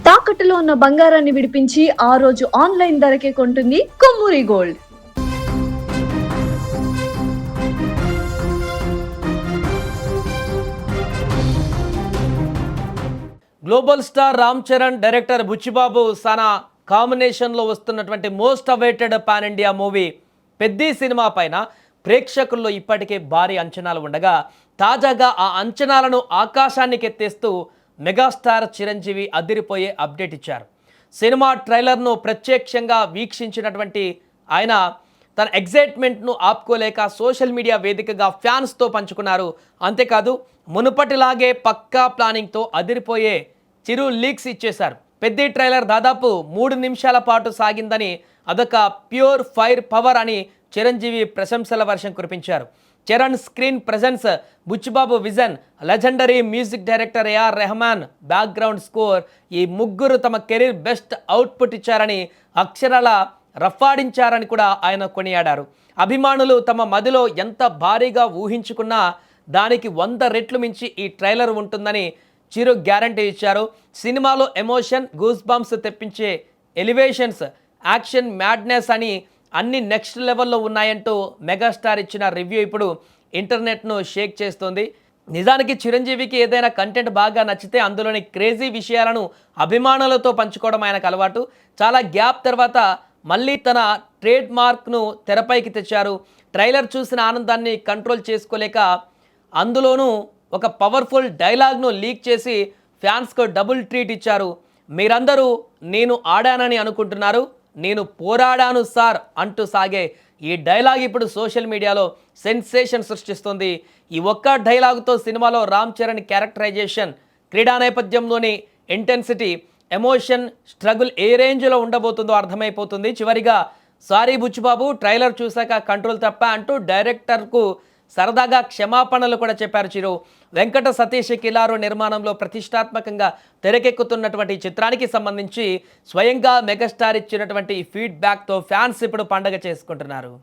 తాకట్టులో ఉన్న బంగారాన్ని విడిపించి ఆ రోజు ఆన్లైన్ ధరకే కొంటుంది Kommuri gold. Global star Ram Charan, director Buchibabu Sana కాంబినేషన్లో వస్తున్నటువంటి most awaited pan India movie Peddi cinema పైన ప్రేక్షకుల్లో ఇప్పటికే భారీ అంచనాలు ఉండగా తాజాగా ఆ అంచనాలను ఆకాశానికి ఎత్తేస్తూ మెగాస్టార్ చిరంజీవి అదిరిపోయే అప్డేట్ ఇచ్చారు. సినిమా ట్రైలర్ను ప్రత్యక్షంగా వీక్షించినటువంటి ఆయన తన ఎగ్జైట్మెంట్ను ఆపుకోలేక సోషల్ మీడియా వేదికగా ఫ్యాన్స్తో పంచుకున్నారు. అంతేకాదు మునుపటిలాగే పక్కా ప్లానింగ్తో అదిరిపోయే చిరు లీక్స్ ఇచ్చేశారు. పెద్ద ట్రైలర్ దాదాపు 3 నిమిషాల పాటు సాగిందని, అదొక ప్యూర్ ఫైర్ పవర్ అని చిరంజీవి ప్రశంసల వర్షం కురిపించారు. Charan screen presence, Buchibabu vision, legendary music director A R Rahman background score, ఈ ముగ్గురు తమ కెరీర్ బెస్ట్ అవుట్పుట్ ఇచ్చారని, అక్షరాల రఫాడించారని కూడా ఆయన కొనియాడారు. అభిమానులు తమ మదిలో ఎంత భారీగా ఊహించుకున్నా దానికి 100 రెట్లు మించి ఈ ట్రైలర్ ఉంటుందని చిరు గ్యారంటీ ఇచ్చారు. సినిమాలో ఎమోషన్, గూస్ బంప్స్ తెప్పించే ఎలివేషన్స్, యాక్షన్, మ్యాడ్నెస్ అని అన్ని నెక్స్ట్ లెవెల్లో ఉన్నాయంటూ మెగాస్టార్ ఇచ్చిన రివ్యూ ఇప్పుడు ఇంటర్నెట్ను షేక్ చేస్తుంది. నిజానికి చిరంజీవికి ఏదైనా కంటెంట్ బాగా నచ్చితే అందులోని క్రేజీ విషయాలను అభిమానులతో పంచుకోవడం ఆయనకు అలవాటు. చాలా గ్యాప్ తర్వాత మళ్ళీ తన ట్రేడ్ మార్క్ను తెరపైకి తెచ్చారు. ట్రైలర్ చూసిన ఆనందాన్ని కంట్రోల్ చేసుకోలేక అందులోనూ ఒక పవర్ఫుల్ డైలాగ్ను లీక్ చేసి ఫ్యాన్స్కు డబుల్ ట్రీట్ ఇచ్చారు. మీరందరూ నేను ఆడానని అనుకుంటున్నారు, నేను పోరాడాను సార్ అంటూ సాగే ఈ డైలాగ్ ఇప్పుడు సోషల్ మీడియాలో సెన్సేషన్ సృష్టిస్తుంది. ఈ ఒక్క డైలాగుతో సినిమాలో రామ్ చరణ్ క్యారెక్టరైజేషన్, క్రీడా నేపథ్యంలోని ఇంటెన్సిటీ, ఎమోషన్, స్ట్రగుల్ ఏ రేంజ్లో ఉండబోతుందో అర్థమైపోతుంది. చివరిగా సారీ బుచ్చిబాబు, ట్రైలర్ చూశాక కంట్రోల్ తప్ప అంటూ డైరెక్టర్కు సరదాగా క్షమాపణలు కూడా చెప్పారు చిరు. వెంకట సతీష్ కిలారు నిర్మాణంలో ప్రతిష్టాత్మకంగా తెరకెక్కుతున్నటువంటి చిత్రానికి సంబంధించి స్వయంగా మెగాస్టార్ ఇచ్చినటువంటి ఫీడ్బ్యాక్తో ఫ్యాన్స్ ఇప్పుడు పండగ చేసుకుంటున్నారు.